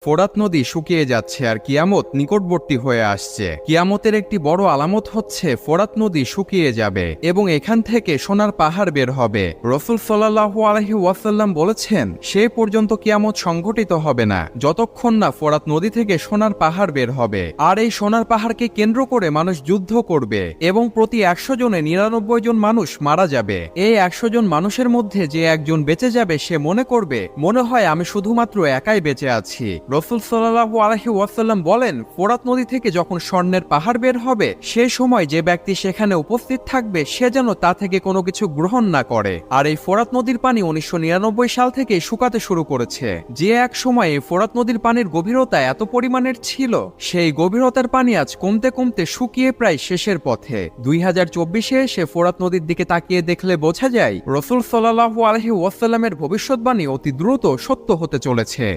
ফোরাত নদী শুকিয়ে যাচ্ছে আর কিয়ামত নিকটবর্তী হয়ে আসছে। কিয়ামতের একটি বড় আলামত হচ্ছে ফোরাত নদী শুকিয়ে যাবে এবং এখান থেকে সোনার পাহাড় বের হবে। রাসূল সাল্লাল্লাহু আলাইহি ওয়াসাল্লাম বলেছেন, সে পর্যন্ত কিয়ামত সংঘটিত হবে না যতক্ষণ না ফোরাত নদী থেকে সোনার পাহাড় বের হবে। আর এই সোনার পাহাড়কে কেন্দ্র করে মানুষ যুদ্ধ করবে এবং প্রতি 100 জনে 99 জন মানুষ মারা যাবে। এই 100 জন মানুষের মধ্যে যে একজন বেঁচে যাবে সে মনে করবে, মনে হয় আমি শুধুমাত্র একাই বেঁচে আছি। রাসূল সাল্লাল্লাহু আলাইহি ওয়াসাল্লাম বলেন, ফোরাত নদী থেকে যখন স্বর্ণের পাহাড় বের হবে সে সময় যে ব্যক্তি সেখানে উপস্থিত থাকবে সে যেন তা থেকে কোনো কিছু গ্রহণ না করে। আর এই ফোরাত নদীর পানি 1999 সাল থেকে শুকাতে শুরু করেছে। যে এক সময়ে ফোরাত নদীর পানির গভীরতা এত পরিমাণের ছিল, সেই গভীরতার পানি আজ কমতে কমতে শুকিয়ে প্রায় শেষের পথে। 2024-এ এসে ফোরাত নদীর দিকে তাকিয়ে দেখলে বোঝা যায় রাসূল সাল্লাল্লাহু আলাইহি ওয়াসাল্লামের ভবিষ্যৎবাণী অতি দ্রুত সত্য হতে চলেছে।